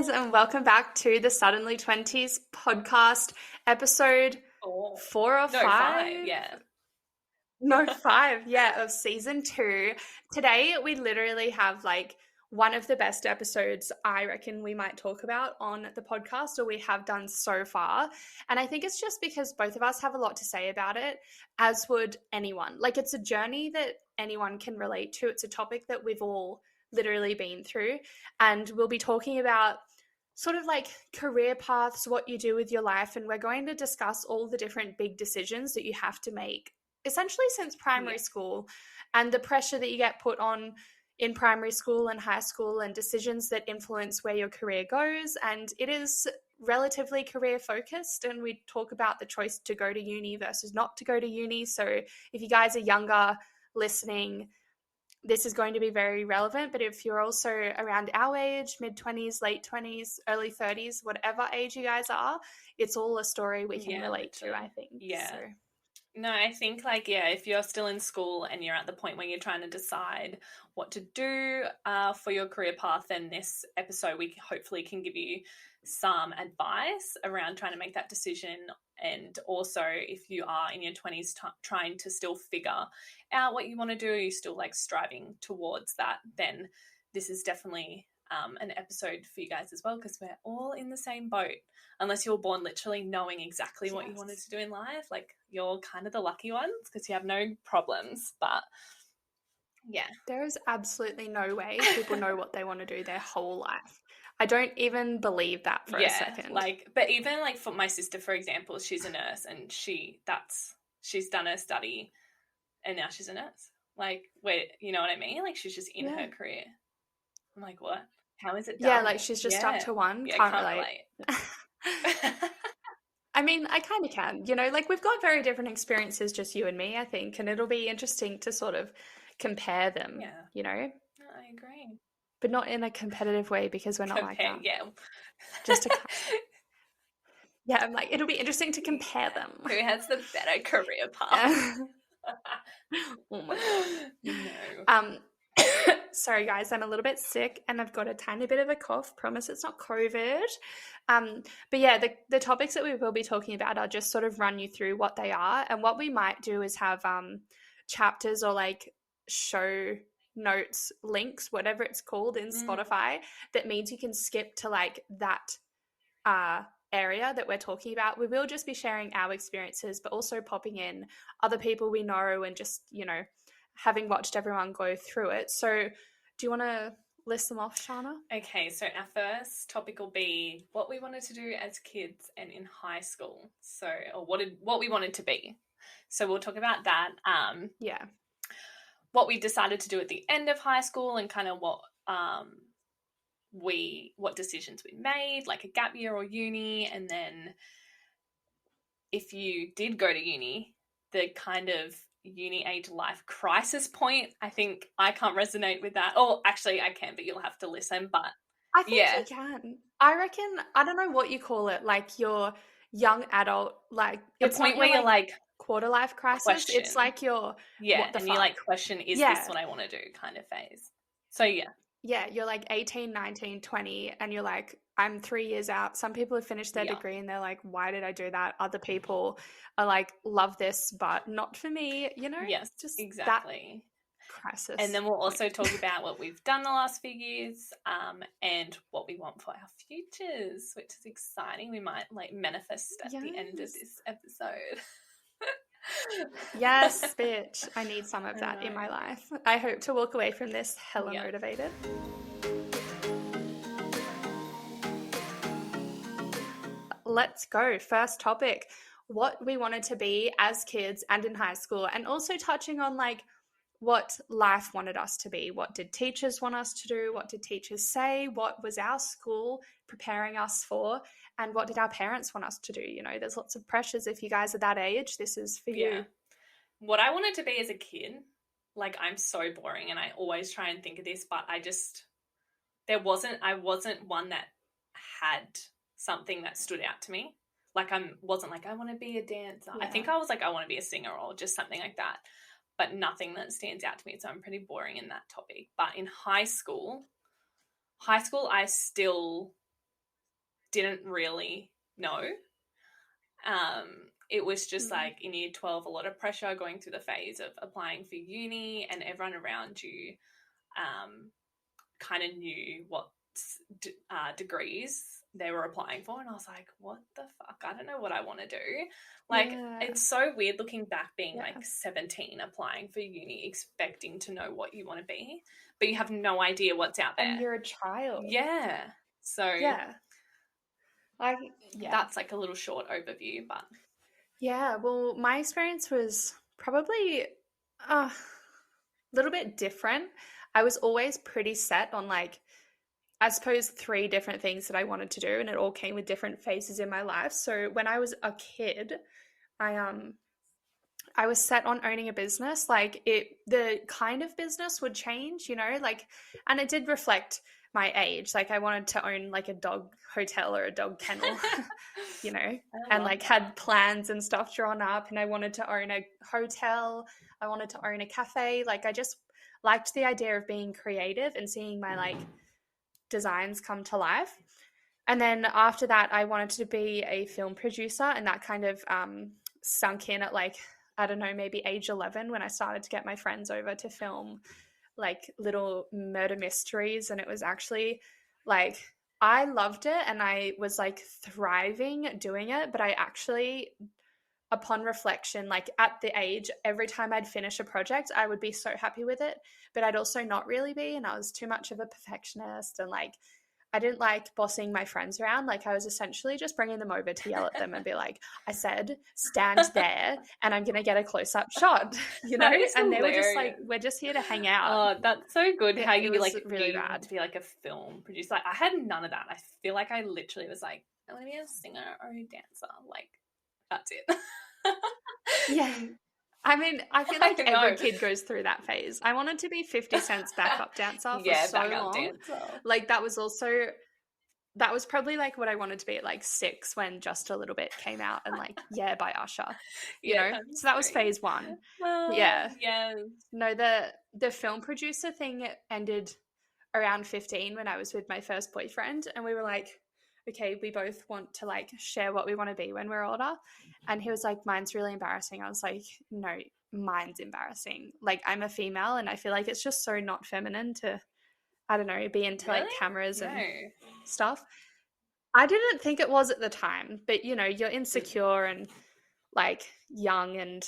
guys, and welcome back to the Suddenly Twenties podcast, episode Oh, 4 or 5. yeah. No, 5, yeah, of season 2. Today, we literally have like one of the best episodes I reckon we might talk about on the podcast, or we have done so far. And I think it's just because both of us have a lot to say about it, as would anyone. Like, it's a journey that anyone can relate to. It's a topic that we've all literally been through. And we'll be talking about sort of like career paths, what you do with your life. And we're going to discuss all the different big decisions that you have to make essentially since primary school, and the pressure that you get put on in primary school and high school, and decisions that influence where your career goes. And it is relatively career focused, and we talk about the choice to go to uni versus not to go to uni. So if you guys are younger listening, this is going to be very relevant. But if you're also around our age, mid-20s, late 20s, early 30s, whatever age you guys are, it's all a story we can relate to, I think. Yeah. So. No, I think if you're still in school and you're at the point where you're trying to decide what to do for your career path, then this episode we hopefully can give you some advice around trying to make that decision. And also, if you are in your 20s trying to still figure out what you want to do, you're still like striving towards that, then this is definitely an episode for you guys as well, because we're all in the same boat. Unless you were born literally knowing exactly what you wanted to do in life, like you're kind of the lucky ones because you have no problems. But yeah, there is absolutely no way people know what they want to do their whole life. I don't even believe that for a second. But even like for my sister, for example, she's a nurse, and she's done her study and now she's a nurse. Like, wait, you know what I mean? Like, she's just in her career. I'm like, what? How is it done? Yeah, like she's just stuck to one. Can't relate. I mean, I kind of can, like we've got very different experiences, just you and me, I think, and it'll be interesting to sort of compare them, No, I agree. But not in a competitive way, because we're not like that. Yeah. Just to yeah, I'm like, it'll be interesting to compare them. Who has the better career path? Oh my God. No. Sorry guys, I'm a little bit sick and I've got a tiny bit of a cough. Promise it's not COVID. But yeah, the topics that we will be talking about, I'll just sort of run you through what they are. And what we might do is have chapters or like show notes, links, whatever it's called in Spotify, that means you can skip to like that area that we're talking about. We will just be sharing our experiences, but also popping in other people we know and just, having watched everyone go through it. So do you want to list them off, Shana? Okay, so our first topic will be what we wanted to do as kids and in high school. So, or what we wanted to be. So we'll talk about that. What we decided to do at the end of high school, and kind of what decisions we made, like a gap year or uni. And then if you did go to uni, the kind of uni age life crisis point. I think I can't resonate with that. Oh, actually I can, but you'll have to listen. But I think you can. I reckon, I don't know what you call it, like your young adult, like the point where you're like quarter life crisis. Question. It's like your what the and fuck? you like question, is this what I want to do kind of phase. So yeah, you're like 18, 19, 20, and you're like, I'm 3 years out. Some people have finished their degree and they're like, why did I do that? Other people are like, love this, but not for me, Yes, just exactly. That crisis. And then we'll also talk about what we've done the last few years, and what we want for our futures, which is exciting. We might like manifest at the end of this episode. Yes, bitch. I need some of that in my life. I hope to walk away from this hella motivated. Let's go. First topic, what we wanted to be as kids and in high school, and also touching on like what life wanted us to be. What did teachers want us to do? What did teachers say? What was our school preparing us for? And what did our parents want us to do? There's lots of pressures. If you guys are that age, this is for you. What I wanted to be as a kid, like, I'm so boring and I always try and think of this, but I wasn't one that had something that stood out to me. Like, I wasn't like, I want to be a dancer. I think I was like, I want to be a singer or just something like that. But nothing that stands out to me. So I'm pretty boring in that topic. But in high school, I still didn't really know. It was just like in year 12, a lot of pressure going through the phase of applying for uni, and everyone around you kind of knew what degrees they were applying for. And I was like, what the fuck? I don't know what I want to do. Like, it's so weird looking back being like 17, applying for uni, expecting to know what you want to be, but you have no idea what's out there. And you're a child. Yeah. So that's like a little short overview, but yeah, well, my experience was probably a little bit different. I was always pretty set on like, I suppose, 3 different things that I wanted to do, and it all came with different phases in my life. So when I was a kid, I was set on owning a business. Like, the kind of business would change, you know, like, and it did reflect my age. Like, I wanted to own like a dog hotel or a dog kennel, you know, and like had plans and stuff drawn up, and I wanted to own a hotel. I wanted to own a cafe. Like, I just liked the idea of being creative and seeing my like designs come to life. And then after that, I wanted to be a film producer, and that kind of sunk in at like, I don't know, maybe age 11, when I started to get my friends over to film like little murder mysteries. And it was actually like, I loved it and I was like thriving doing it. But I actually, upon reflection, like at the age, every time I'd finish a project, I would be so happy with it, but I'd also not really be. And I was too much of a perfectionist, and like, I didn't like bossing my friends around. Like, I was essentially just bringing them over to yell at them and be like, I said, stand there and I'm going to get a close-up shot, you know? And they were just like, we're just here to hang out. Oh, that's so good. How you like really rad to be like a film producer. Like, I had none of that. I feel like I literally was like, I want to be a singer or a dancer. Like, that's it. Yeah. I mean, I feel like every kid goes through that phase. I wanted to be 50 Cent's backup dancer for so long. Dancer. Like, that was probably like what I wanted to be at like 6 when Just a Little Bit came out, and like Yeah by Usher, you know? So that was phase 1. Yeah. No, the film producer thing ended around 15 when I was with my first boyfriend, and we were like, okay, we both want to like share what we want to be when we're older. And he was like, mine's really embarrassing. I was like, no, mine's embarrassing. Like, I'm a female and I feel like it's just so not feminine to, I don't know, be into like cameras and stuff. I didn't think it was at the time, but you know, you're insecure and like young, and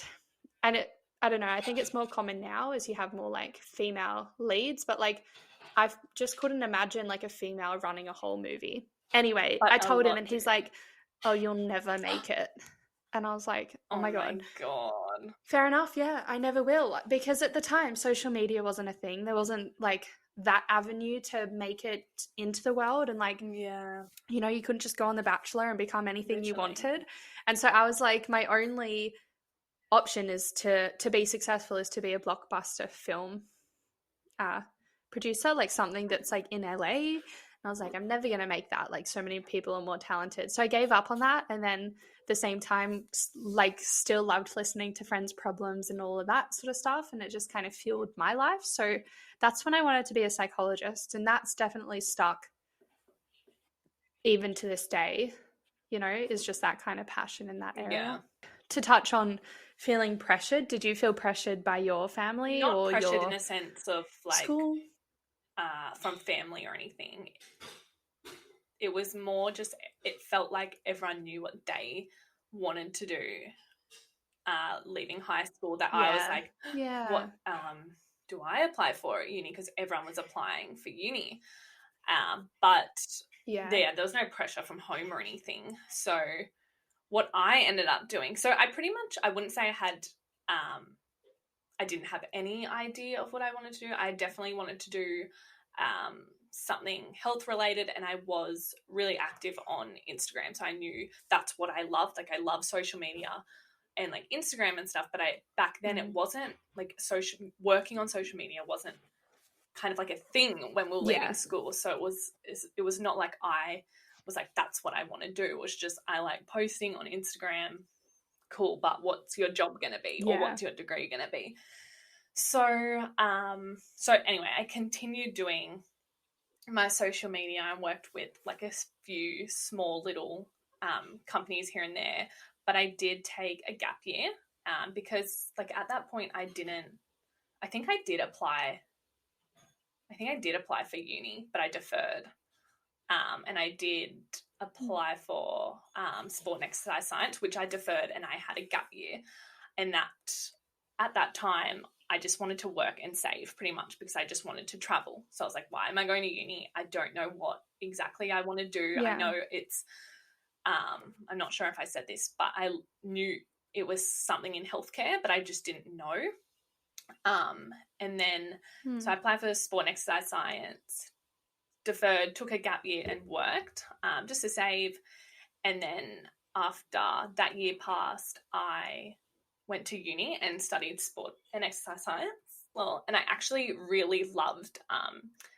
it, I don't know, I think it's more common now as you have more like female leads, but like I just couldn't imagine like a female running a whole movie. Anyway, I told him and he's like, oh, you'll never make it. And I was like, oh my God. Fair enough. Yeah, I never will. Because at the time, social media wasn't a thing. There wasn't like that avenue to make it into the world. And like, you know, you couldn't just go on The Bachelor and become anything you wanted. And so I was like, my only option is to be successful is to be a blockbuster film producer, like something that's like in LA. And I was like, I'm never going to make that. Like, so many people are more talented. So I gave up on that. And then at the same time, like, still loved listening to friends' problems and all of that sort of stuff. And it just kind of fueled my life. So that's when I wanted to be a psychologist. And that's definitely stuck even to this day, you know, is just that kind of passion in that area. Yeah. To touch on feeling pressured, did you feel pressured by your family? Not or pressured your in a sense of like school? From family or anything. It was more just, it felt like everyone knew what they wanted to do leaving high school, that I was like, what do I apply for at uni? Because everyone was applying for uni. But there was no pressure from home or anything. So what I ended up doing, so I wouldn't say I didn't have any idea of what I wanted to do. I definitely wanted to do something health related, and I was really active on Instagram. So I knew that's what I loved. Like, I love social media and like Instagram and stuff, but back then it wasn't like working on social media wasn't kind of like a thing when we were leaving school. So it was not like I was like, that's what I want to do. It was just, I like posting on Instagram. Cool, but what's your job going to be? Or what's your degree going to be? So anyway, I continued doing my social media and worked with like a few small little companies here and there. But I did take a gap year because like at that point I think I did apply for uni, but I deferred. And I did apply for sport and exercise science, which I deferred, and I had a gap year. And that at that time, I just wanted to work and save pretty much because I just wanted to travel. So I was like, why am I going to uni? I don't know what exactly I want to do. Yeah. I know it's, I'm not sure if I said this, but I knew it was something in healthcare, but I just didn't know. And then, so I applied for sport and exercise science, deferred, took a gap year and worked just to save. And then after that year passed, I went to uni and studied sport and exercise science. Well, and I actually really loved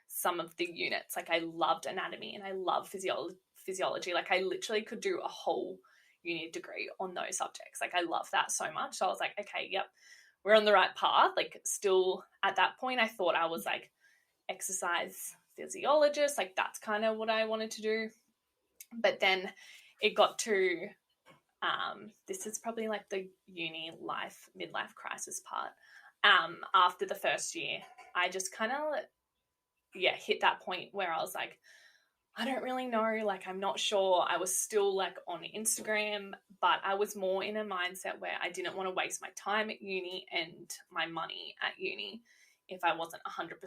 some of the units. Like I loved anatomy and I love physiology. Like I literally could do a whole uni degree on those subjects. Like I love that so much. So I was like, okay, yep, we're on the right path. Like still at that point, I thought I was like exercise physiologist. Like that's kind of what I wanted to do. But then it got to this is probably like the uni life, midlife crisis part. After the first year, I just kind of, hit that point where I was like, I don't really know. Like, I'm not sure. I was still like on Instagram, but I was more in a mindset where I didn't want to waste my time at uni and my money at uni if I wasn't 100%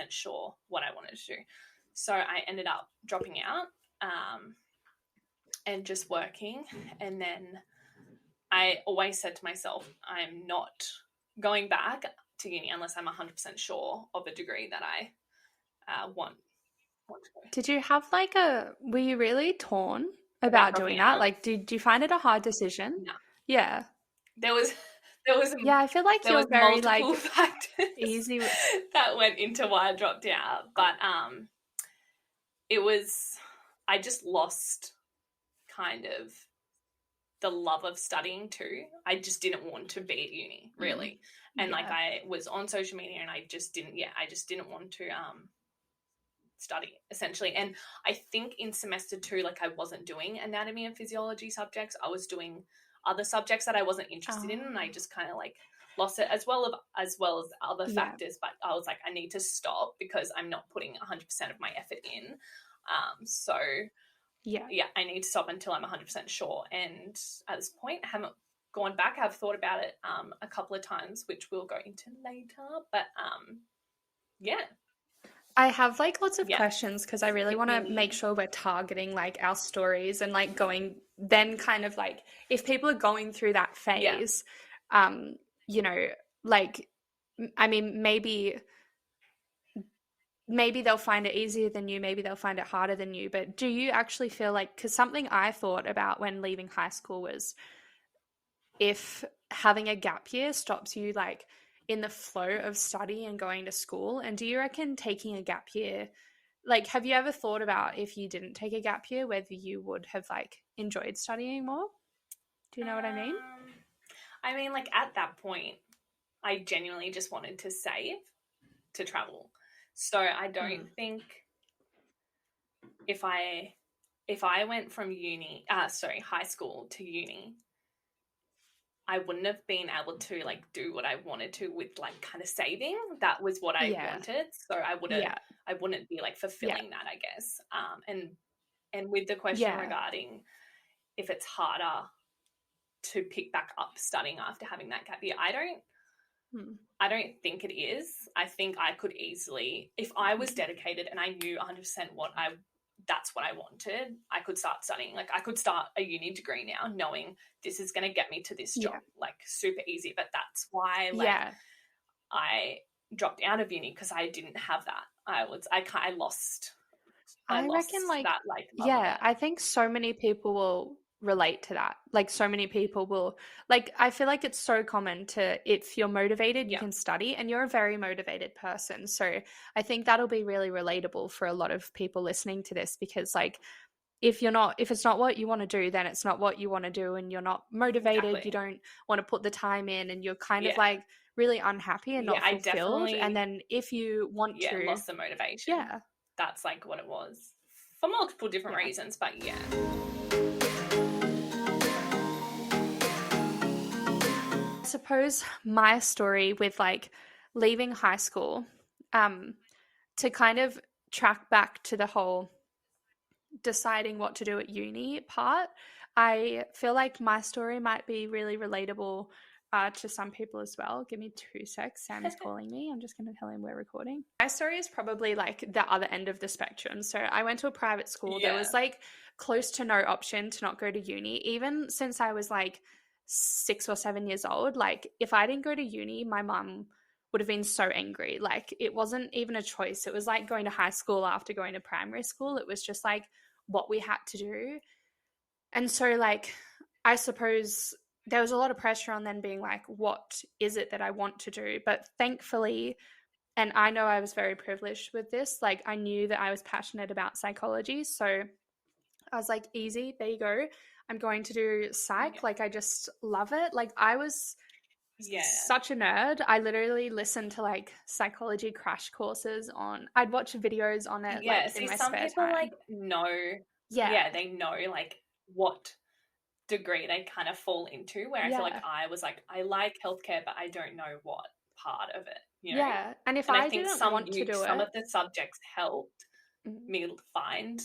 sure what I wanted to do. So I ended up dropping out. And just working. And then I always said to myself, I'm not going back to uni unless I'm 100% sure of a degree that I want to go. Did you have like were you really torn about doing that? Like, did you find it a hard decision? No. Yeah. There was yeah, I feel like you're very like factors easy that went into why I dropped out. But it was, I just lost kind of the love of studying too. I just didn't want to be at uni really. And like I was on social media and I just didn't want to study essentially. And I think in semester 2, like I wasn't doing anatomy and physiology subjects. I was doing other subjects that I wasn't interested in, and I just kind of like lost it as well as other factors. But I was like, I need to stop because I'm not putting 100% of my effort in. So I need to stop until I'm 100% sure. And at this point, I haven't gone back. I've thought about it a couple of times, which we'll go into later. But I have like lots of questions because I really want to make sure we're targeting like our stories and like going then kind of like if people are going through that phase, you know, like, I mean, maybe they'll find it easier than you, maybe they'll find it harder than you, but do you actually feel like, because something I thought about when leaving high school was if having a gap year stops you like in the flow of study and going to school, and do you reckon taking a gap year, like have you ever thought about if you didn't take a gap year whether you would have like enjoyed studying more? Do you know what I mean? I mean, like at that point I genuinely just wanted to save to travel. So I don't think if I went from high school to uni, I wouldn't have been able to like do what I wanted to with like kind of saving. That was what I wanted. So I wouldn't be like fulfilling that, I guess. And with the question regarding if it's harder to pick back up studying after having that gap year, I don't think it is. I think I could easily, if I was dedicated and I knew 100% that's what I wanted, I could start studying. Like I could start a uni degree now knowing this is going to get me to this job, like super easy. But that's why I dropped out of uni because I didn't have that. I lost reckon like that, like, I think so many people will relate to that. Like so many people will, like, I feel like it's so common to, if you're motivated, you can study, and you're a very motivated person. So I think that'll be really relatable for a lot of people listening to this, because like if it's not what you want to do, then it's not what you want to do, and you're not motivated, you don't want to put the time in, and you're kind of like really unhappy and not fulfilled. And then if you want to, lost the motivation. that's like what it was for multiple different reasons, but yeah. I suppose my story with like leaving high school, to kind of track back to the whole deciding what to do at uni part, I feel like my story might be really relatable to some people as well. Give me 2 secs. Sam's calling me. I'm just going to tell him we're recording. My story is probably like the other end of the spectrum. So I went to a private school. Yeah. There was like close to no option to not go to uni. Even since I was like 6 or 7 years old, like if I didn't go to uni, my mum would have been so angry. Like it wasn't even a choice. It was like going to high school after going to primary school. It was just like what we had to do. And so like I suppose there was a lot of pressure on then being like, what is it that I want to do? But thankfully, and I know I was very privileged with this, like I knew that I was passionate about psychology. So I was like, easy, there you go. I'm going to do psych. Yeah. Like I just love it. Like I was such a nerd. I literally listened to like psychology crash courses on, I'd watch videos on it like in my some spare people time. like know, they know like what degree they kind of fall into, where I feel like I was like, I like healthcare, but I don't know what part of it, you know? Yeah, and if and I think didn't want to do some it, of the subjects helped me find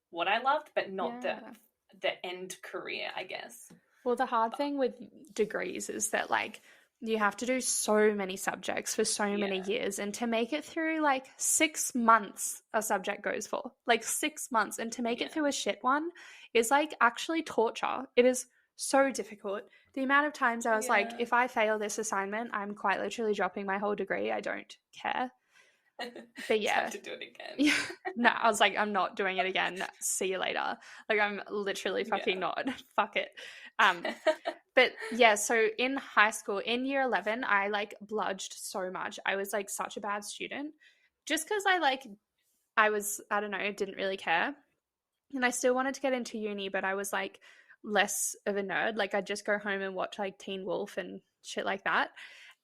what I loved, but not the end career, I guess. Well, the hard thing with degrees is that like you have to do so many subjects for so many years, and to make it through like 6 months a subject goes for, like 6 months, and to make it through a shit one is like actually torture. It is so difficult. The amount of times I was like, if I fail this assignment, I'm quite literally dropping my whole degree. I don't care. But yeah, have to do it again. No, I was like, I'm not doing it again. See you later. Like I'm literally fucking not. Fuck it. But yeah, so in high school, in year 11, I like bludged so much. I was like such a bad student just because I don't know, didn't really care. And I still wanted to get into uni, but I was like less of a nerd. Like I'd just go home and watch like Teen Wolf and shit like that.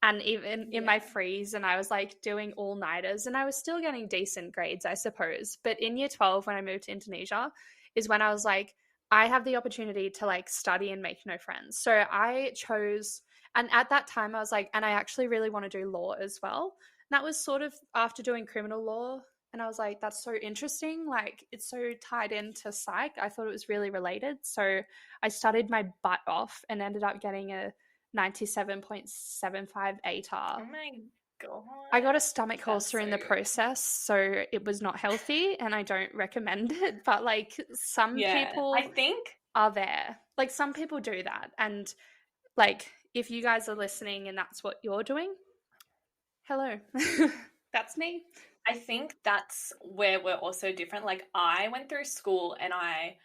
And even in my freeze, and I was like doing all-nighters, and I was still getting decent grades, I suppose. But in year 12, when I moved to Indonesia, is when I was like, I have the opportunity to like study and make no friends. So I chose, and at that time I was like, and I actually really want to do law as well. And that was sort of after doing criminal law. And I was like, that's so interesting. Like it's so tied into psych. I thought it was really related. So I studied my butt off and ended up getting a 97.75 ATAR. Oh my god. I got a stomach ulcer in the process, so it was not healthy and I don't recommend it. But like some people I think are there. Like some people do that. And like if you guys are listening and that's what you're doing, hello. That's me. I think that's where we're also different. Like I went through school and I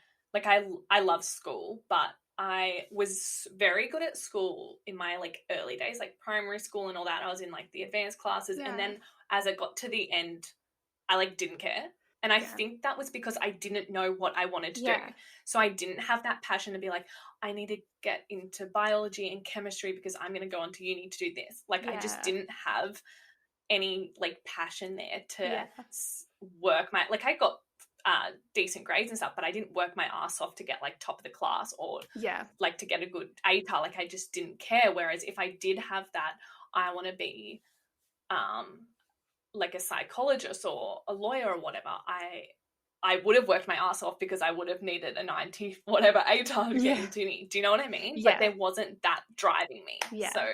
love school, but I was very good at school in my like early days, like primary school and all that. I was in like the advanced classes, and then as I got to the end, I like didn't care. And I think that was because I didn't know what I wanted to do. So I didn't have that passion to be like, I need to get into biology and chemistry because I'm going to go on to uni to do this. Like I just didn't have any like passion there to work my, like I got decent grades and stuff, but I didn't work my ass off to get like top of the class or like to get a good ATAR. Like I just didn't care. Whereas if I did have that, I want to be like a psychologist or a lawyer or whatever, I would have worked my ass off because I would have needed a 90 whatever ATAR to get into me. Do you know what I mean? But there wasn't that driving me. So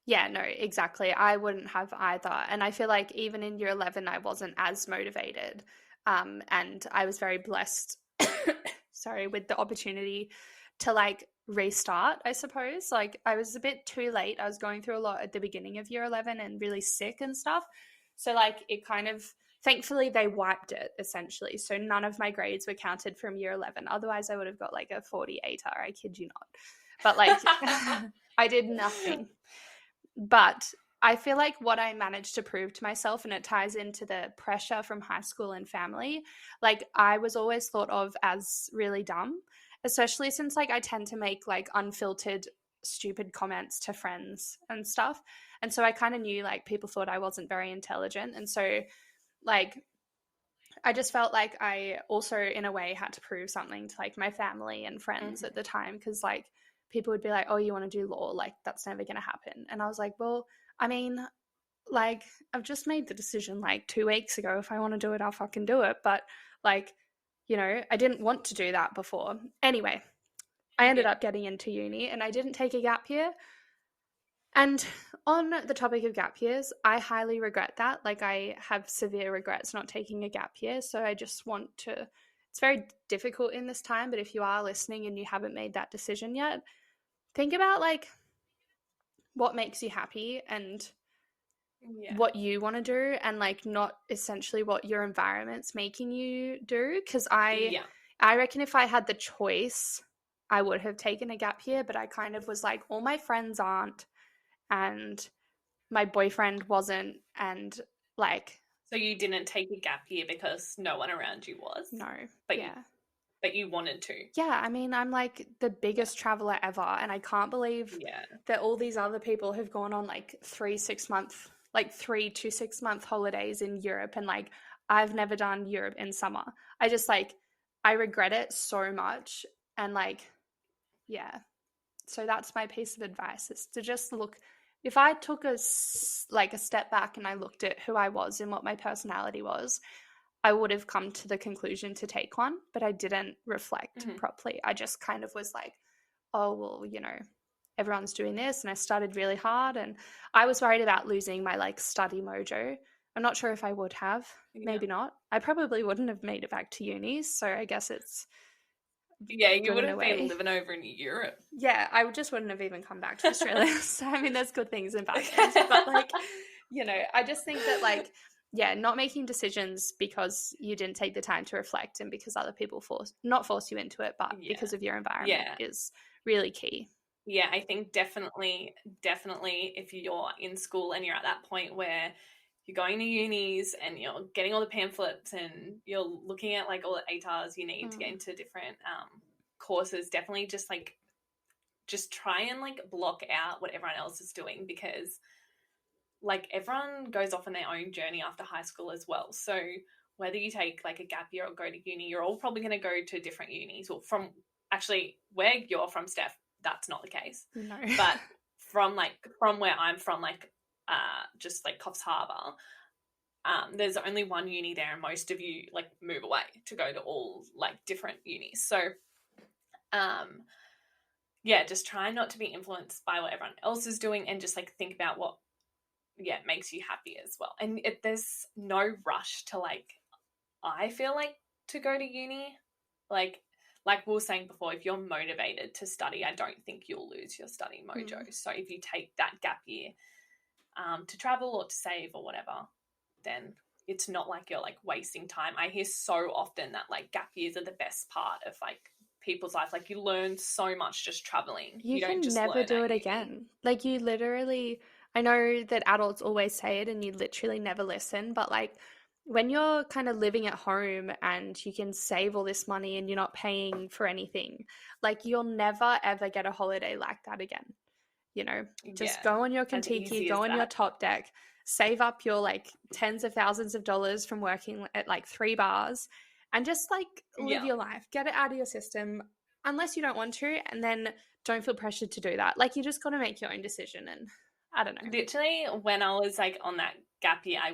yeah, no, exactly. I wouldn't have either. And I feel like even in year 11, I wasn't as motivated. And I was very blessed, with the opportunity to like restart, I suppose. Like I was a bit too late. I was going through a lot at the beginning of year 11 and really sick and stuff. So like it kind of, thankfully they wiped it essentially. So none of my grades were counted from year 11. Otherwise I would have got like a 40 ATAR. I kid you not. But like I did nothing. But I feel like what I managed to prove to myself, and it ties into the pressure from high school and family, like I was always thought of as really dumb, especially since like I tend to make like unfiltered, stupid comments to friends and stuff. And so I kind of knew like people thought I wasn't very intelligent. And so like I just felt like I also in a way had to prove something to like my family and friends at the time, because like people would be like, oh, you want to do law, like that's never going to happen. And I was like, well, I mean, like I've just made the decision like 2 weeks ago. If I want to do it, I'll fucking do it. But like, you know, I didn't want to do that before. Anyway, I ended up getting into uni and I didn't take a gap year. And on the topic of gap years, I highly regret that. Like, I have severe regrets not taking a gap year. So I just want to, it's very difficult in this time, but if you are listening and you haven't made that decision yet, think about like what makes you happy and what you want to do, and like not essentially what your environment's making you do. Because I reckon if I had the choice, I would have taken a gap year, but I kind of was like, all my friends aren't, and my boyfriend wasn't, and like. So you didn't take a gap year because no one around you was? No. But but you wanted to. Yeah, I mean, I'm like the biggest traveler ever, and I can't believe that all these other people have gone on like 3 to 6 month holidays in Europe, and like I've never done Europe in summer. I just like, I regret it so much, and like, yeah. So that's my piece of advice, is to just look. If I took a step back and I looked at who I was and what my personality was, I would have come to the conclusion to take one, but I didn't reflect properly. I just kind of was like, oh, well, you know, everyone's doing this, and I started really hard, and I was worried about losing my like study mojo. I'm not sure if I would have, maybe not. I probably wouldn't have made it back to uni, so I guess it's you would have been living over in Europe. Yeah, I just wouldn't have even come back to Australia. So I mean, there's good things and bad things, but like, you know, I just think that like, not making decisions because you didn't take the time to reflect, and because other people force you into it, but because of your environment is really key. Yeah, I think definitely if you're in school and you're at that point where you're going to unis and you're getting all the pamphlets and you're looking at like all the ATARs you need to get into different courses, definitely just try and like block out what everyone else is doing, because like everyone goes off on their own journey after high school as well. So whether you take like a gap year or go to uni, you're all probably going to go to different unis. Or from actually where you're from, Steph, that's not the case. No. But from where I'm from, like just like Coffs Harbour, there's only one uni there, and most of you like move away to go to all like different unis. So just try not to be influenced by what everyone else is doing, and just like think about what makes you happy as well. And there's no rush to like, I feel like, to go to uni. Like we were saying before, if you're motivated to study, I don't think you'll lose your study mojo. So if you take that gap year to travel or to save or whatever, then it's not like you're like wasting time. I hear so often that like gap years are the best part of like people's life. Like you learn so much just traveling. You don't can just never learn do at it uni. again. Like you literally, I know that adults always say it and you literally never listen, but like when you're kind of living at home and you can save all this money and you're not paying for anything, like you'll never ever get a holiday like that again. You know, just go on your Kentucky, go on your top deck, save up your like tens of thousands of dollars from working at like 3 bars, and just like live your life. Get it out of your system unless you don't want to, and then don't feel pressured to do that. Like you just got to make your own decision. And I don't know. Literally, when I was like on that gap year, I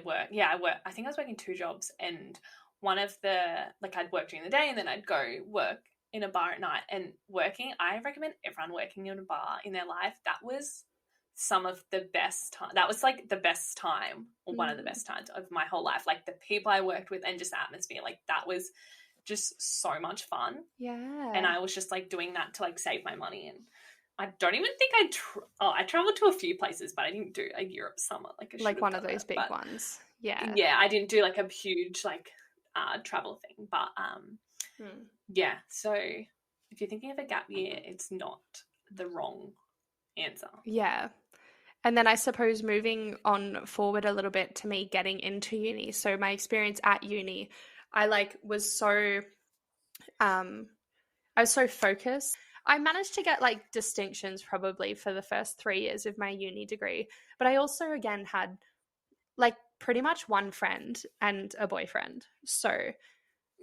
think I was working 2 jobs, and one of the like I'd work during the day and then I'd go work in a bar at night. And working, I recommend everyone working in a bar in their life. That was some of the best time. That was like the best time, or one of the best times of my whole life. Like the people I worked with and just the atmosphere, like that was just so much fun. Yeah. And I was just like doing that to like save my money. And I don't even think I traveled to a few places, but I didn't do a Europe summer like one of those big ones. Yeah. Yeah, I didn't do like a huge like travel thing, but so if you're thinking of a gap year, it's not the wrong answer. Yeah. And then I suppose moving on forward a little bit to me getting into uni. So my experience at uni, I like was so I was so focused. I managed to get like distinctions probably for the first 3 years of my uni degree, but I also again had like pretty much one friend and a boyfriend. So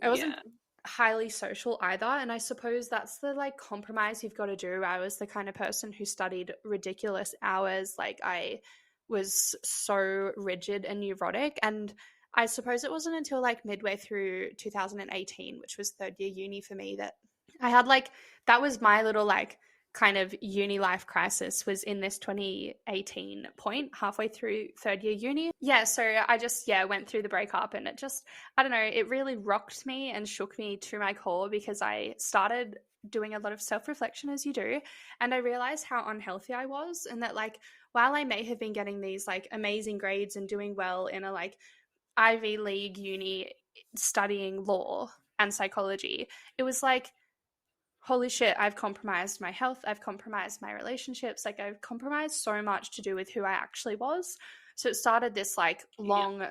I wasn't Yeah. highly social either. And I suppose that's the like compromise you've got to do. I was the kind of person who studied ridiculous hours. Like I was so rigid and neurotic. And I suppose it wasn't until like midway through 2018, which was third year uni for me, that I had like, that was my little like kind of uni life crisis, was in this 2018 point, halfway through third year uni. Yeah, so I just, yeah, went through the breakup, and it just, I don't know, it really rocked me and shook me to my core, because I started doing a lot of self-reflection, as you do, and I realized how unhealthy I was, and that like while I may have been getting these like amazing grades and doing well in a like Ivy League uni studying law and psychology, it was like, holy shit, I've compromised my health, I've compromised my relationships, like I've compromised so much to do with who I actually was. So it started this like Yeah. long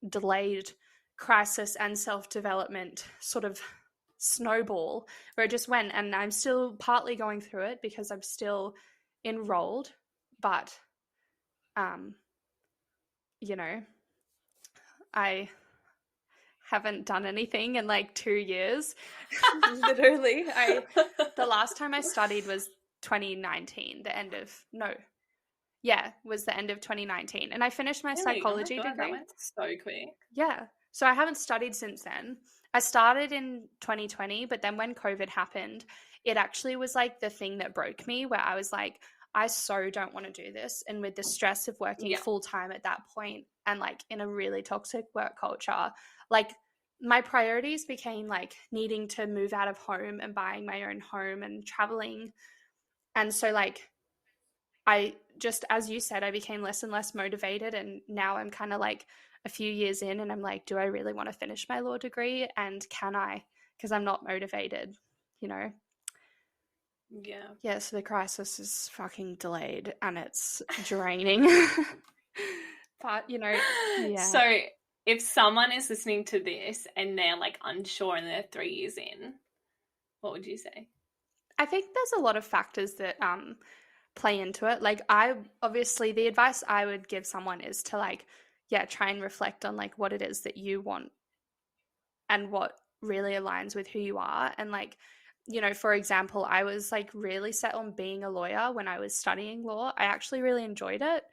delayed crisis and self-development sort of snowball, where it just went, and I'm still partly going through it because I'm still enrolled, but um you know, I haven't done anything in like 2 years. Literally, the last time I studied was 2019, the end of, no, yeah, was the end of 2019. And I finished my Really? Oh my psychology God, that degree. went so quick. Yeah. So I haven't studied since then. I started in 2020, but then when COVID happened, it actually was like the thing that broke me, where I was like, I so don't want to do this. And with the stress of working Yeah. full time at that point, and like in a really toxic work culture, like my priorities became like needing to move out of home and buying my own home and traveling. And so, like, I just, as you said, I became less and less motivated. And now I'm kind of like a few years in, and I'm like, do I really want to finish my law degree? And can I? Because I'm not motivated, you know? Yeah. Yeah, so the crisis is fucking delayed, and it's draining. But, you know, yeah. So if someone is listening to this and they're like unsure and they're 3 years in, what would you say? I think there's a lot of factors that play into it. Like, I obviously, the advice I would give someone is to like, yeah, try and reflect on like what it is that you want and what really aligns with who you are. And like, you know, for example, I was like really set on being a lawyer when I was studying law. I actually really enjoyed it.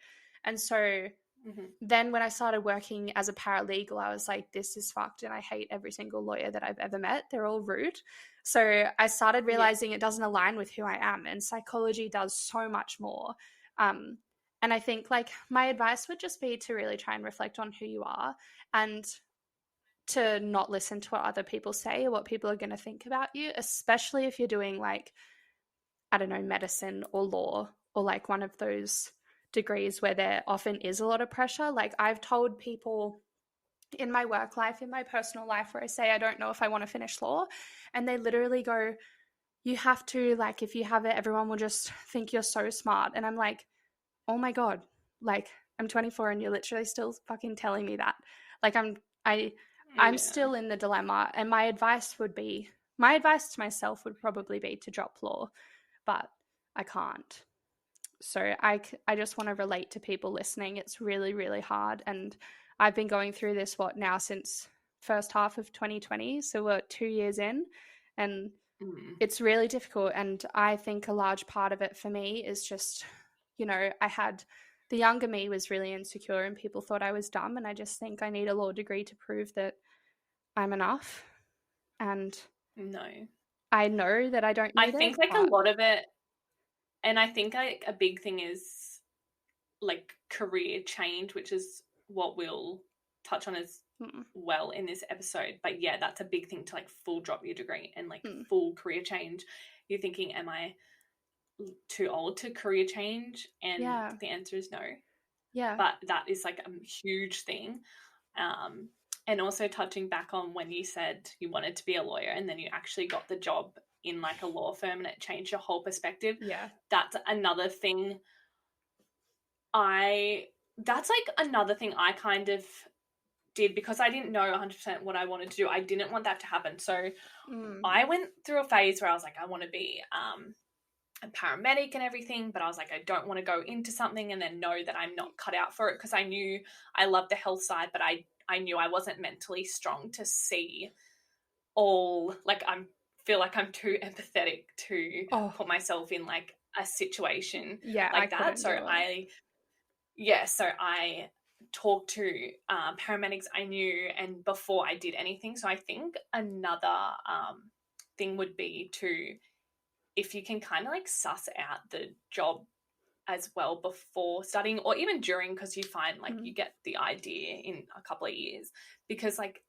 And so Mm-hmm. then when I started working as a paralegal, I was like, this is fucked, and I hate every single lawyer that I've ever met. They're all rude. So I started Yeah. realizing it doesn't align with who I am, and psychology does so much more. Um, and I think like my advice would just be to really try and reflect on who you are, and to not listen to what other people say or what people are going to think about you, especially if you're doing like, I don't know, medicine or law, or like one of those degrees where there often is a lot of pressure. Like I've told people in my work life, in my personal life, where I say I don't know if I want to finish law, and they literally go, you have to, like, if you have it, everyone will just think you're so smart. And I'm like, oh my God, like I'm 24 and you're literally still fucking telling me that. Like I'm Yeah. still in the dilemma, and my advice to myself would probably be to drop law, but I can't. So I just want to relate to people listening. It's really, really hard. And I've been going through this, what now, since first half of 2020. So we're 2 years in, and Mm. it's really difficult. And I think a large part of it for me is just, you know, the younger me was really insecure and people thought I was dumb. And I just think I need a law degree to prove that I'm enough. And No. I know that I don't I need it, think like a but lot of it, and I think like a big thing is like career change, which is what we'll touch on as well in this episode. But yeah, that's a big thing, to like full drop your degree and like full career change. You're thinking, am I too old to career change? And yeah. the answer is no. Yeah. But that is like a huge thing. And also touching back on when you said you wanted to be a lawyer and then you actually got the job in like a law firm and it changed your whole perspective. Yeah. That's another thing I kind of did, because I didn't know 100% what I wanted to do. I didn't want that to happen. So I went through a phase where I was like, I want to be a paramedic and everything, but I was like, I don't want to go into something and then know that I'm not cut out for it, because I knew I loved the health side, but I knew I wasn't mentally strong to see all, like, feel like I'm too empathetic to put myself in like a situation like that. So I talked to paramedics I knew, and before I did anything. So I think another thing would be to, if you can kind of like suss out the job as well before studying, or even during, because you find like you get the idea in a couple of years, because like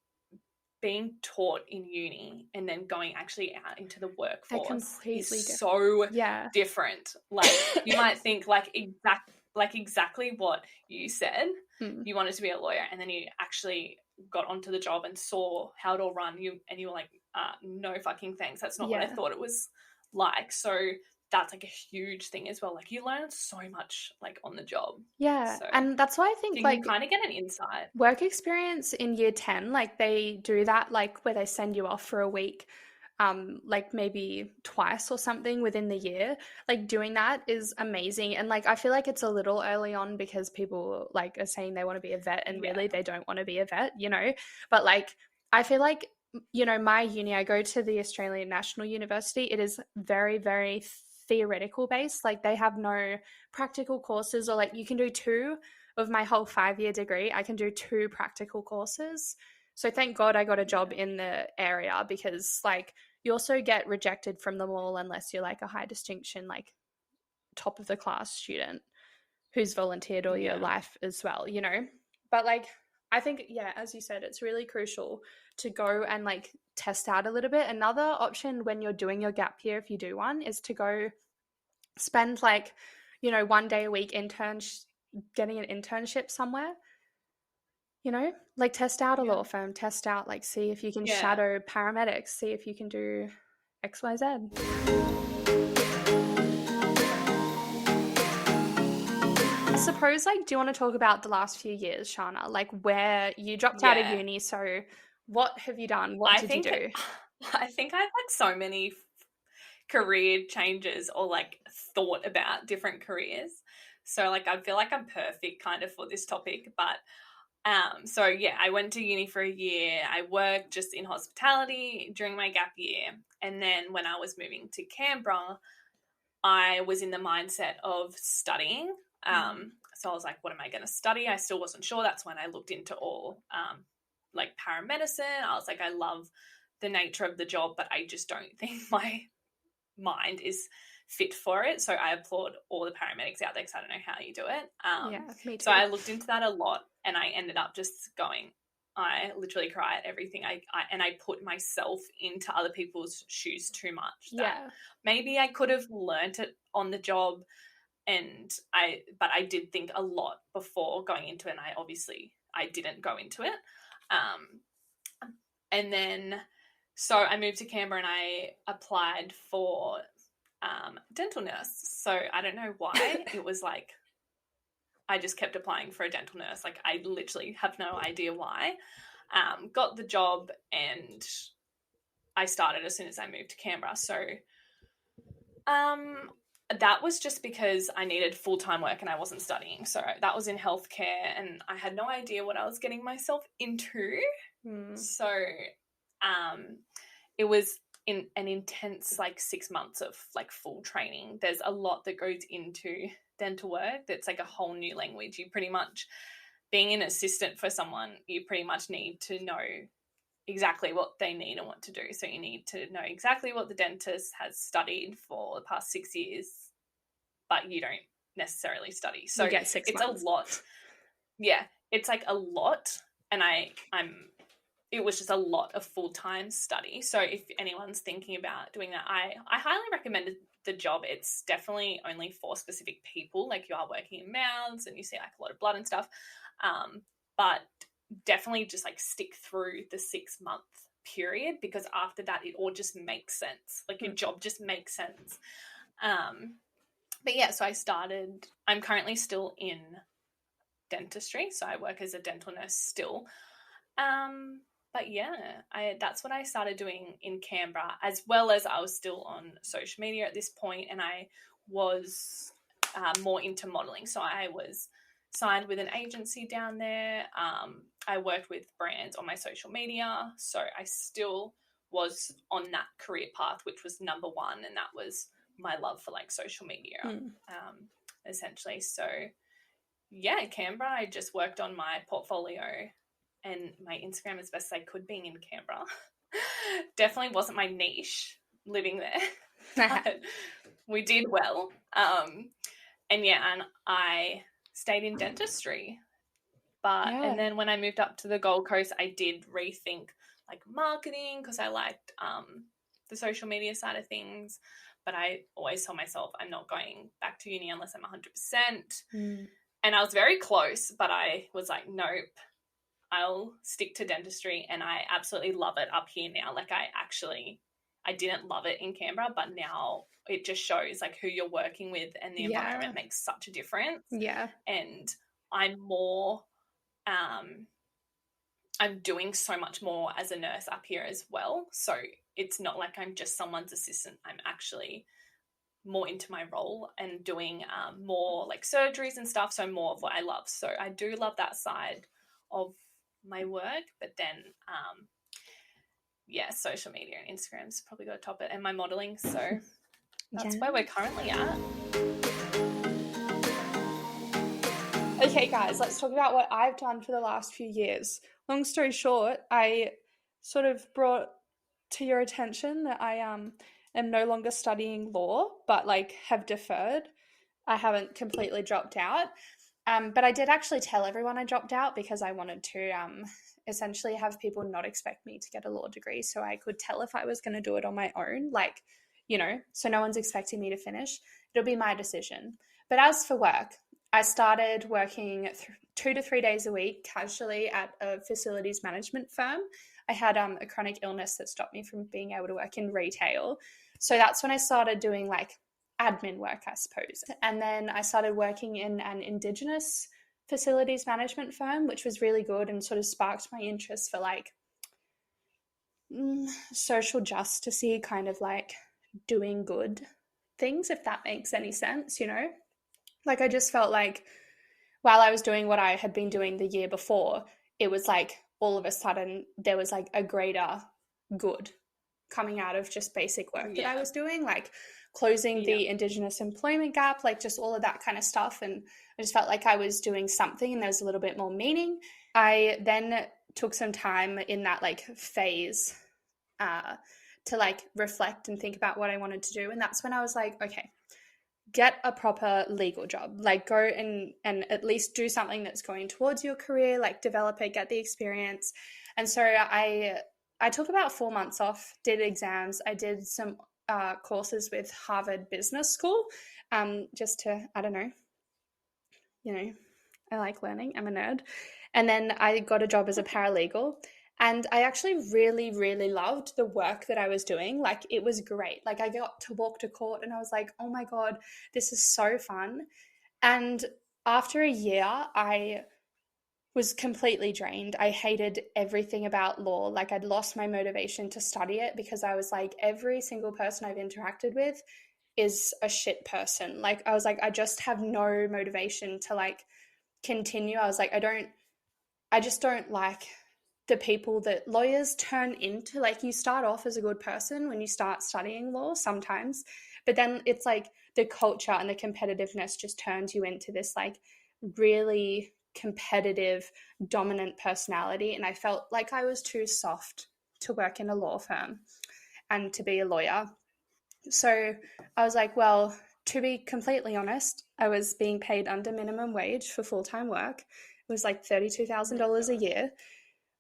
being taught in uni and then going actually out into the workforce is so different. Like you might think like exactly what you said, you wanted to be a lawyer, and then you actually got onto the job and saw how it all run, and you were like, no fucking thanks, that's not what I thought it was like. So that's like a huge thing as well. Like you learn so much like on the job. So and that's why I think you like can kind of get an insight. Work experience in year 10, like they do that, like where they send you off for a week, like maybe twice or something within the year. Like doing that is amazing. And like I feel like it's a little early on because people like are saying they want to be a vet and really they don't want to be a vet, you know. But like I feel like, you know, my uni, I go to the Australian National University. It is very, very theoretical based. Like they have no practical courses, or like you can do 2 of my whole 5-year degree, I can do 2 practical courses. So thank God I got a job in the area, because like you also get rejected from them all unless you're like a high distinction, like top of the class student who's volunteered all your life as well, you know. But like I think, as you said, it's really crucial to go and like test out a little bit. Another option when you're doing your gap year, if you do one, is to go spend like, you know, 1 day a week getting an internship somewhere, you know, like test out a law firm, test out, like see if you can shadow paramedics, see if you can do XYZ. I suppose, like, do you want to talk about the last few years, Shana? Like where you dropped out of uni, so what have you done? What did you do? I think I've had so many career changes, or like thought about different careers. So like I feel like I'm perfect kind of for this topic. But so yeah, I went to uni for a year. I worked just in hospitality during my gap year. And then when I was moving to Canberra, I was in the mindset of studying. So I was like, what am I going to study? I still wasn't sure. That's when I looked into all like paramedicine. I was like, I love the nature of the job, but I just don't think my mind is fit for it. So I applaud all the paramedics out there, because I don't know how you do it. Me too. So I looked into that a lot, and I ended up just going, I literally cry at everything. I put myself into other people's shoes too much. Maybe I could have learnt it on the job, but I did think a lot before going into it, and I didn't go into it. And then so I moved to Canberra and I applied for dental nurse. So I don't know why. It was like I just kept applying for a dental nurse. Like I literally have no idea why. Got the job, and I started as soon as I moved to Canberra. So that was just because I needed full-time work and I wasn't studying. So that was in healthcare, and I had no idea what I was getting myself into. So it was in an intense like 6 months of like full training. There's a lot that goes into dental work. That's like a whole new language. You pretty much, being an assistant for someone, you pretty much need to know exactly what they need and what to do. So you need to know exactly what the dentist has studied for the past 6 years, but you don't necessarily study. So you get 6 months. A lot. Yeah, it's like a lot. And it was just a lot of full-time study. So if anyone's thinking about doing that, I highly recommend the job. It's definitely only for specific people. Like you are working in mouths and you see like a lot of blood and stuff. But definitely just like stick through the 6-month period, because after that it all just makes sense. Like your job just makes sense. But yeah, so I'm currently still in dentistry. So I work as a dental nurse still. But yeah, that's what I started doing in Canberra, as well as I was still on social media at this point, and I was more into modeling. So I was signed with an agency down there. I worked with brands on my social media. So I still was on that career path, which was number one, and that was my love for like social media, essentially. So yeah, Canberra, I just worked on my portfolio and my Instagram as best I could being in Canberra. Definitely wasn't my niche living there, but we did well. And I stayed in dentistry. And then when I moved up to the Gold Coast, I did rethink like marketing because I liked the social media side of things. But I always told myself I'm not going back to uni unless I'm 100%. And I was very close, but I was like, nope, I'll stick to dentistry, and I absolutely love it up here now. Like I didn't love it in Canberra, but now it just shows like who you're working with, and the environment makes such a difference. Yeah. And I'm more, I'm doing so much more as a nurse up here as well. So it's not like I'm just someone's assistant. I'm actually more into my role and doing more like surgeries and stuff. So more of what I love. So I do love that side of my work, but then social media and Instagram's probably got to top it, and my modeling. So that's where we're currently at. Okay, guys, let's talk about what I've done for the last few years. Long story short, I sort of brought to your attention that I am no longer studying law, but like have deferred. I haven't completely dropped out. But I did actually tell everyone I dropped out because I wanted to essentially have people not expect me to get a law degree, so I could tell if I was going to do it on my own, like, you know, so no one's expecting me to finish. It'll be my decision. But as for work, I started working 2 to 3 days a week casually at a facilities management firm. I had a chronic illness that stopped me from being able to work in retail. So that's when I started doing like admin work, I suppose. And then I started working in an Indigenous facilities management firm, which was really good and sort of sparked my interest for like social justice, kind of like doing good things, if that makes any sense, you know? Like I just felt like while I was doing what I had been doing the year before, it was like all of a sudden there was like a greater good coming out of just basic work that I was doing, like closing the Indigenous employment gap, like just all of that kind of stuff. And I just felt like I was doing something and there was a little bit more meaning. I then took some time in that like phase to like reflect and think about what I wanted to do. And that's when I was like, okay, get a proper legal job, like go and at least do something that's going towards your career, like develop it, get the experience. And so I took about 4 months off, did exams. I did some courses with Harvard Business School, just to, I don't know, you know, I like learning. I'm a nerd. And then I got a job as a paralegal. And I actually really, really loved the work that I was doing. Like, it was great. Like, I got to walk to court and I was like, oh my God, this is so fun. And after a year, I was completely drained. I hated everything about law. Like, I'd lost my motivation to study it because I was like, every single person I've interacted with is a shit person. Like, I was like, I just have no motivation to like continue. I was like, I just don't like the people that lawyers turn into. Like, you start off as a good person when you start studying law sometimes, but then it's like the culture and the competitiveness just turns you into this like really competitive, dominant personality. And I felt like I was too soft to work in a law firm and to be a lawyer. So I was like, well, to be completely honest, I was being paid under minimum wage for full-time work. It was like $32,000 a year.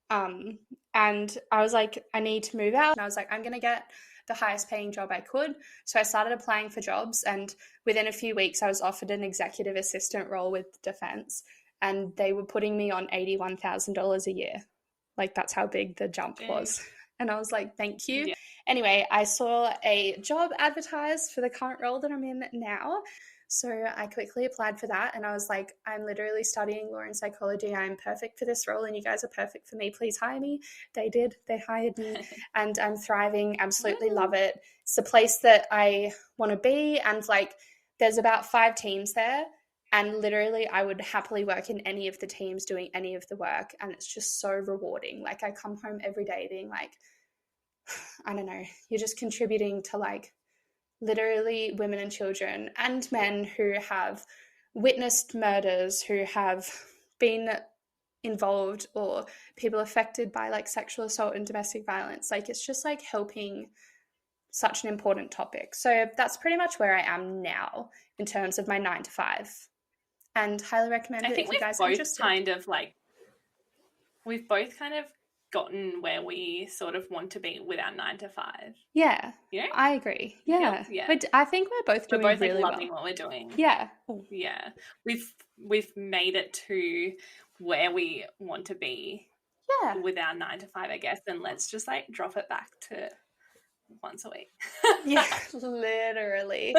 And I was like, I need to move out. And I was like, I'm going to get the highest paying job I could. So I started applying for jobs, and within a few weeks I was offered an executive assistant role with defense, and they were putting me on $81,000 a year. Like, that's how big the jump was. And I was like, thank you. Yeah. Anyway, I saw a job advertised for the current role that I'm in now. So I quickly applied for that, and I was like, I'm literally studying law and psychology. I'm perfect for this role, and you guys are perfect for me. Please hire me. They did. They hired me, and I'm thriving. Absolutely love it. It's the place that I want to be, and like, there's about 5 teams there, and literally I would happily work in any of the teams doing any of the work, and it's just so rewarding. Like, I come home every day being like, I don't know, you're just contributing to like literally women and children and men who have witnessed murders, who have been involved, or people affected by like sexual assault and domestic violence. Like, it's just like helping such an important topic. So that's pretty much where I am now in terms of my 9 to 5, and highly recommend I it think if you guys we've are both interested. we've both kind of gotten where we sort of want to be with our 9 to 5. Yeah, You know? I agree. Yeah, Yeah. but I think we're both We're doing both like really loving well. what we're doing. Yeah. Yeah. We've made it to where we want to be Yeah. with our 9 to 5, I guess, and let's just like drop it back to once a week. Yeah, literally.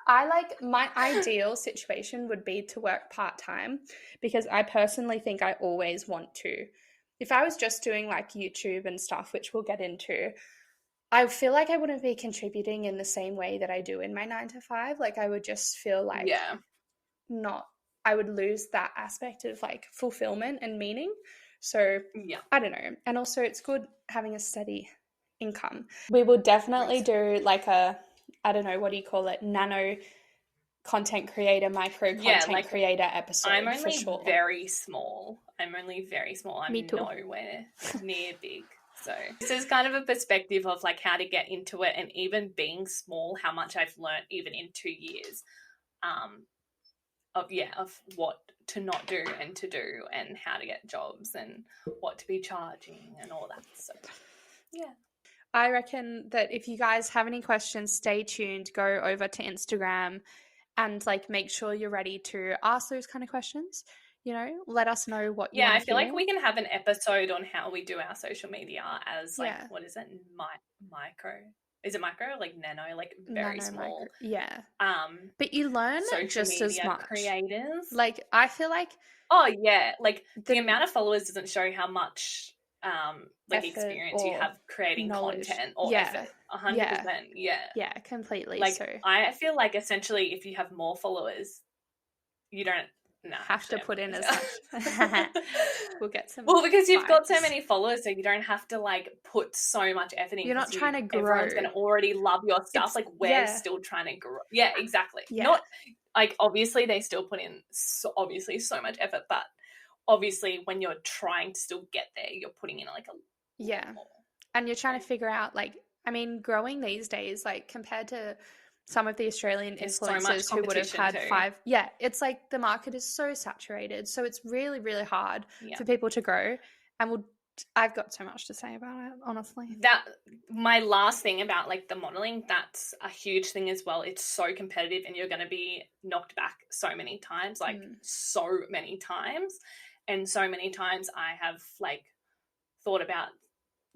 I like, my ideal situation would be to work part-time, because I personally think I always want to. If I was just doing like YouTube and stuff, which we'll get into, I feel like I wouldn't be contributing in the same way that I do in my 9 to 5. Like, I would just feel like Yeah. I would lose that aspect of like fulfillment and meaning. So Yeah. I don't know. And also, it's good having a steady income. We will definitely do like a, I don't know, what do you call it? Nano content creator, micro content creator episode. I'm only for sure. very small. I'm Me too. nowhere near big. So this is kind of a perspective of like how to get into it, and even being small, how much I've learned even in 2 years of what to not do and to do, and how to get jobs and what to be charging and all that. So yeah. I reckon that if you guys have any questions, stay tuned, go over to Instagram and like make sure you're ready to ask those kind of questions. You know, let us know what you want to I feel hear. like we can have an episode on how we do our social media as like, Yeah. what is it? Micro? Is it micro? Like nano, like very Nano, small. micro. Yeah. But you learn just as much. Creators. Like, I feel like, oh yeah, like the amount of followers doesn't show how much like experience you have creating knowledge. Content or effort. 100%. Yeah, completely. Like, so I feel like essentially if you have more followers, you don't have to put in as much. We'll get some. Well, because you've got so many followers, so you don't have to like put so much effort in. You're not trying to grow. Everyone's going to already love your stuff. Like, we're still trying to grow. Yeah, exactly. Not like, obviously they still put in so much effort, but obviously when you're trying to still get there, you're putting in like a lot more. And you're trying to figure out, like, I mean, growing these days, like compared to some of the Australian influencers who would have had 5. Yeah, it's like the market is so saturated. So it's really, really hard for people to grow. And I've got so much to say about it, honestly. That my last thing about like the modeling, that's a huge thing as well. It's so competitive, and you're going to be knocked back so many times, like so many times. And so many times I have like thought about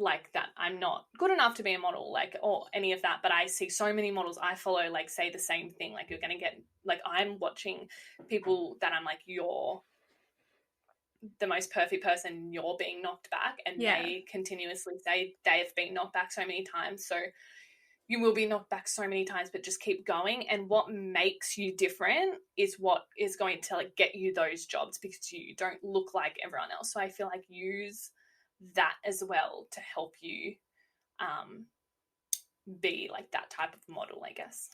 like that I'm not good enough to be a model, like, or any of that, but I see so many models I follow like say the same thing, like you're going to get, like, I'm watching people that I'm like, you're the most perfect person, you're being knocked back, and they continuously say they have been knocked back so many times. So you will be knocked back so many times, but just keep going. And what makes you different is what is going to like get you those jobs, because you don't look like everyone else. So I feel like use that as well to help you be like that type of model, I guess.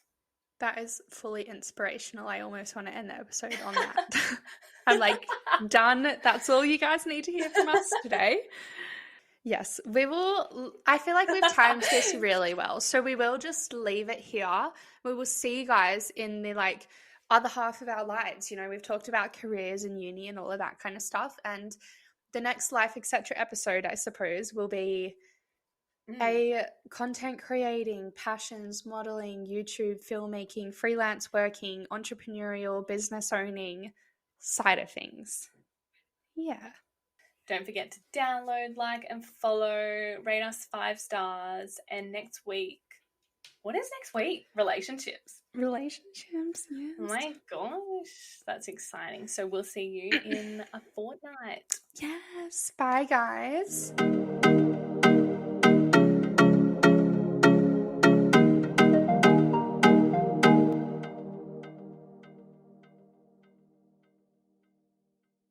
That is fully inspirational. I almost want to end the episode on that. I'm like, done. That's all you guys need to hear from us today. Yes, we will. I feel like we've timed this really well. So we will just leave it here. We will see you guys in the like other half of our lives. You know, we've talked about careers and uni and all of that kind of stuff. And the next Life Etc. episode, I suppose, will be a content creating, passions, modeling, YouTube, filmmaking, freelance working, entrepreneurial, business owning side of things. Yeah. Don't forget to download, like, and follow, rate us 5 stars. And next week What is next week? Relationships. Relationships, Oh yes. my gosh, that's exciting. So we'll see you in a fortnight. Yes. Bye, guys.